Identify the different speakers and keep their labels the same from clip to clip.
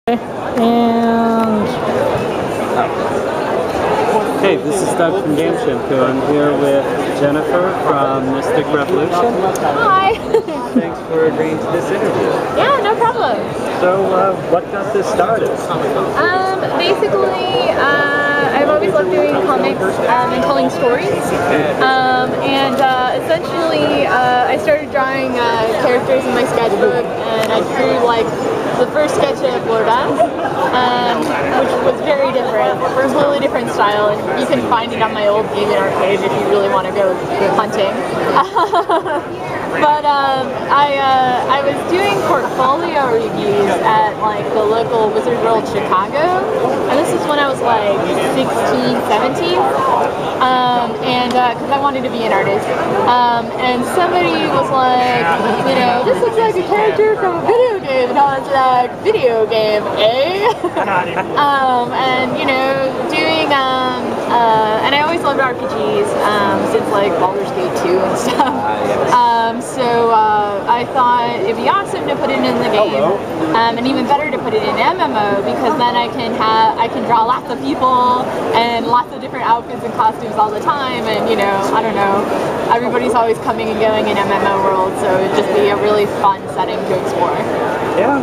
Speaker 1: And hey, this is Doug from Game Shampoo. I'm here with Jennifer from Mystic Revolution.
Speaker 2: Hi.
Speaker 1: Thanks for agreeing to this interview.
Speaker 2: Yeah, no problem.
Speaker 1: So, what got this started?
Speaker 2: Basically, I've always loved doing comics and telling stories. Essentially, I started drawing characters in my sketchbook, and I drew like the first sketch of Brazas, which was very different, a completely different style, and you can find it on my old DeviantArt page if you really want to go hunting. But I was doing portfolio reviews at like the local Wizard World Chicago, and this is when I was like 16, 17, because I wanted to be an artist, and somebody was like, you know, this looks like a character from a video game, and I was like, video game, eh? And you know, doing, and I always loved RPGs, since like Baldur's Gate 2 and stuff. So I thought it'd be awesome to put it in the game, and even better to put it in MMO, because then I can draw lots of people and lots of different outfits and costumes all the time, and you know, I don't know, everybody's always coming and going in MMO world, so it'd just be a really fun setting to explore.
Speaker 1: Yeah,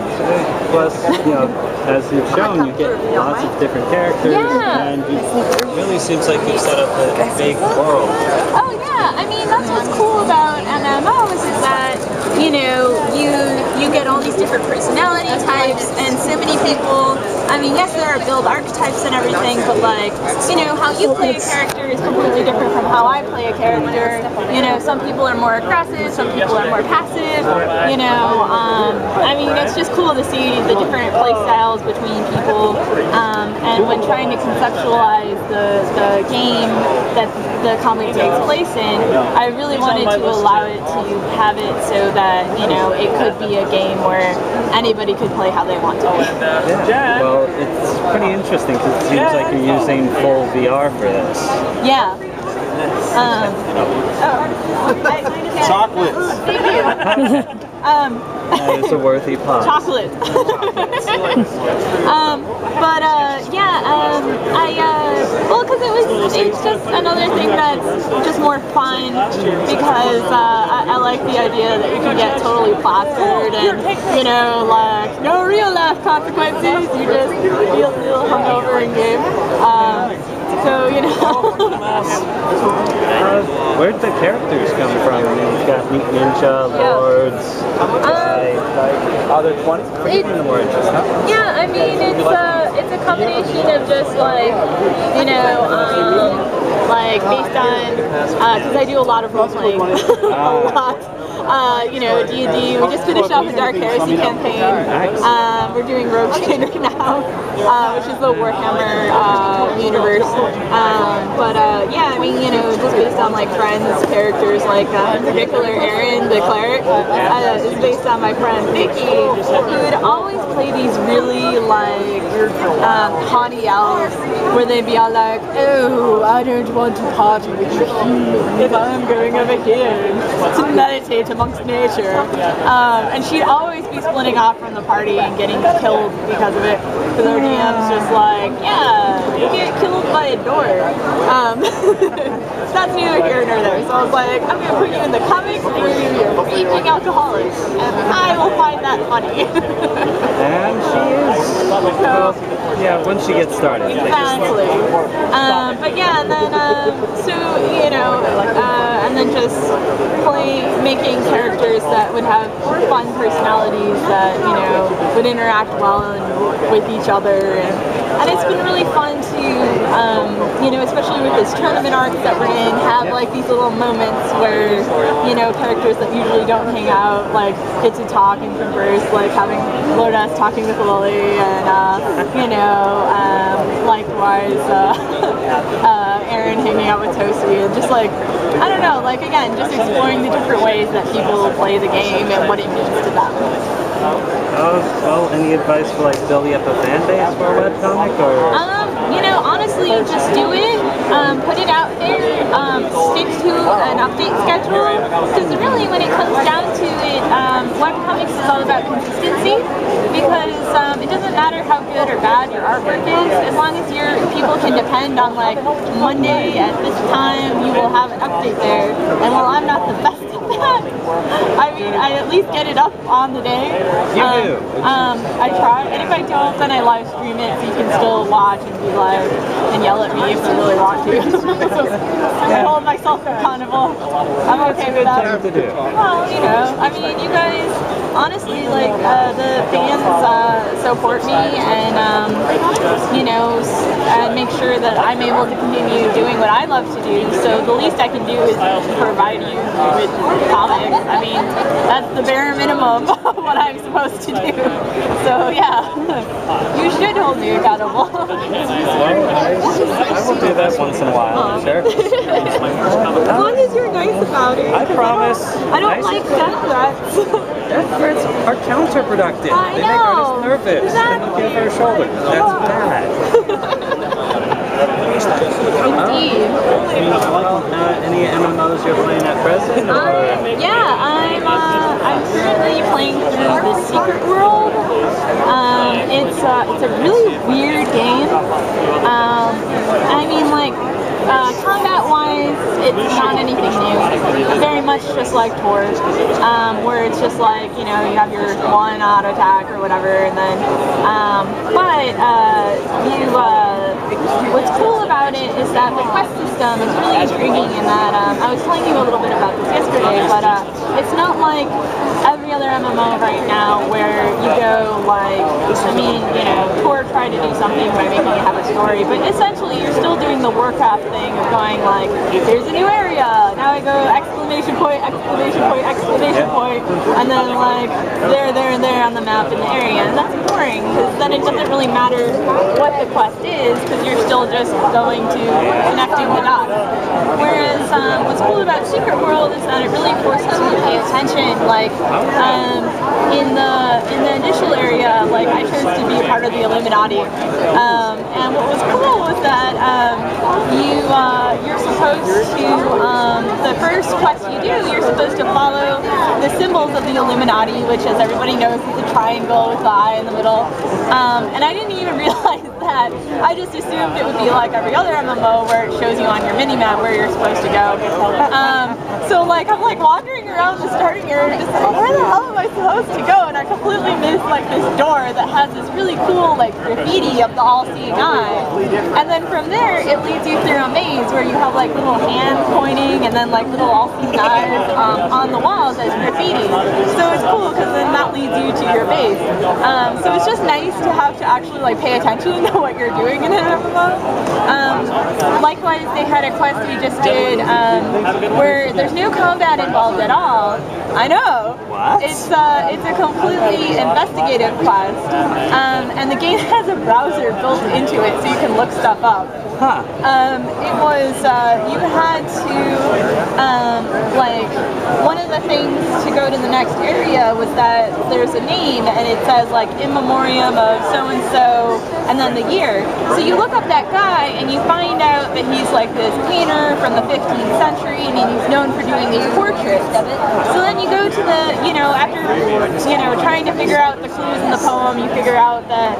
Speaker 1: plus, you know, as you've shown, you get lots of different characters, and it really seems like you've set up a big world.
Speaker 2: Oh yeah, I mean, that's what's cool about MMOs is that, you know, you get all these different personality types, and so many people, I mean, yes, there are build archetypes and everything, but like, you know, how you play a character is completely different from how I play a character. You know, some people are more aggressive, some people are more passive, you know, I mean, it's just cool to see the different play styles between people, and when trying to conceptualize the game that the comic takes place in, I really wanted to allow it to have it so that, you know, it could be a game where anybody could play how they want to.
Speaker 1: Yeah, well, it's pretty interesting because it seems like you're using full VR for this.
Speaker 2: Yeah.
Speaker 3: Chocolates.
Speaker 2: Thank you.
Speaker 1: It's a worthy pause.
Speaker 2: Chocolate. Well, because it's just another thing that's just more fun, because I like the idea that you can get totally plastered and, you know, like, no real life consequences, you just feel a little hungover in game. So, you know.
Speaker 1: Where'd the characters come from? I mean, you've got ninja, lords, other 20 origins, huh?
Speaker 2: Yeah, I mean, it's a combination of just like, you know, like based on, because I do a lot of role playing, a lot. You know, D&D, we just finished off the Dark Heresy campaign. We're doing Rogue Trader now, which is the Warhammer universe. Yeah, I mean, you know, just based on like friends' characters, like in particular Aaron, the cleric, is based on my friend Vicky, who would always play these really like haughty elves, where they'd be all like, oh, I don't want to party with you, if I'm going over here to meditate amongst nature. And she'd always be splitting off from the party and getting killed because of it, because our DM's just like, yeah, you get killed by a door. That's neither here nor there. So I was like, I'm going to put you in the comics where you're aging alcoholics, and I will find that funny.
Speaker 1: And she is, well, yeah, once she gets started.
Speaker 2: Exactly. But yeah, and then, so, you know, and then just making characters that would have fun personalities that, you know, would interact well with each other, and it's been really fun to, you know, especially with this tournament arc that we're in, have like these little moments where, you know, characters that usually don't hang out, like, get to talk and converse, like having Lotus talking with Lily, and, you know, likewise, Aaron hanging out with Toasty, and just like, I don't know, like, again, just exploring the different ways that people play the game and what it means to them.
Speaker 1: Well, any advice for like building up a fan base for a webcomic, or?
Speaker 2: You know, honestly, just do it, put it out there, stick to an update schedule, because really when it comes down to it, webcomics is all about consistency, because it doesn't matter how good or bad your artwork is, as long as your people can depend on like Monday at this time, you will have an update there. And while I'm not the best at that, I mean, I at least get it up on the day.
Speaker 1: You do.
Speaker 2: I try, and if I don't, then I live stream it, so you can still watch and be like, and yell at me if you really want to. I hold myself accountable. I'm okay with that.
Speaker 1: To do.
Speaker 2: Well, you know, I mean, you guys, honestly, like, the fans support me and, you know, and make sure that I'm able to continue doing what I love to do. So the least I can do is provide you with comics. I mean, that's the bare minimum of what I'm supposed to do. So yeah, you should hold me accountable.
Speaker 1: Well, I will do that once in a while, sure.
Speaker 2: As long as you're nice about it.
Speaker 1: I promise.
Speaker 2: I don't like death threats.
Speaker 1: Death threats are counterproductive.
Speaker 2: I
Speaker 1: They
Speaker 2: know.
Speaker 1: make artists nervous.
Speaker 2: Exactly.
Speaker 1: They look over their shoulder. That's bad.
Speaker 2: Indeed.
Speaker 1: Any MMOs you're playing at present?
Speaker 2: Yeah, I'm currently playing through the Secret World. It's a really weird game. I mean, like, combat-wise, it's not anything new. Very much just like Tours, where it's just like, you know, you have your one auto attack or whatever, and then, what's cool about it is that the quest system is really intriguing in that, I was telling you a little bit about this yesterday, but it's not like every other MMO right now where you go like, I mean, you know, Tor tried to do something by making it have a story, but essentially you're still doing the Warcraft thing of going like, here's a new area, now I go exclamation point, exclamation point, exclamation point, and then like there and there on the map in the area, and that's boring because then it doesn't really matter what the quest is because you're still just going to connecting the dots. Whereas what's cool about Secret World is that it really forces you to pay attention. Like in the initial area, like I chose to be a part of the Illuminati, and what was cool was that you're supposed to the first quest you do, you're supposed to follow the symbols of the Illuminati, which, as everybody knows, is a triangle with the eye in the middle. And I didn't even realize that. I just assumed it would be like every other MMO where it shows you on your mini-map where you're supposed to go. So like I'm like wandering around the starting area just like, where the hell am I supposed to go? And I completely missed like this door that has this really cool like graffiti of the all-seeing eye. And then from there it leads you through a maze where you have like little hands pointing and then like little all-seeing eyes on the walls as graffiti. So it's cool because then that leads you to your base. So it's just nice to have to actually like pay attention to what you're doing in an MMO. Likewise, they had a quest we just did where there's no combat involved at all. I know.
Speaker 1: What?
Speaker 2: It's a completely investigative quest, and the game has a browser built into it so you can look stuff up.
Speaker 1: Huh.
Speaker 2: It was you had to like one of the things to go to the next area was that there's a name and it says like in memoriam of so and so and then the year. So you look up that guy and you find out that he's like this painter from the 15th century and he's known for doing these portraits. So then you go to the, you know, after, you know, trying to figure out the clues in the poem, you figure out that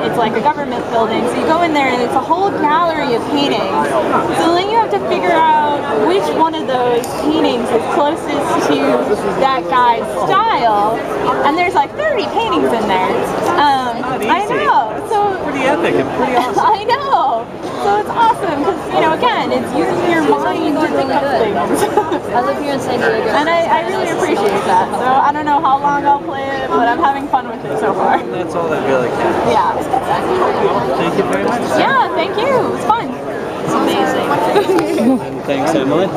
Speaker 2: it's like a government building. So you go in there and it's a whole gallery of paintings. So then you have to figure out which one of those paintings is closest to that guy's style. And there's like 30 paintings in there. I know. So
Speaker 1: pretty epic and pretty awesome.
Speaker 2: I know. So it's awesome because, you know, again, it's using your mind to think of things.
Speaker 3: I live here in San Diego.
Speaker 2: And I really appreciate that. So I don't know how long I'll play it, but I'm having fun with it so far.
Speaker 1: That's all that really counts.
Speaker 2: Yeah.
Speaker 1: Thank you very much.
Speaker 2: Yeah, thank you. It was fun.
Speaker 3: It's amazing.
Speaker 1: And thanks, Emily.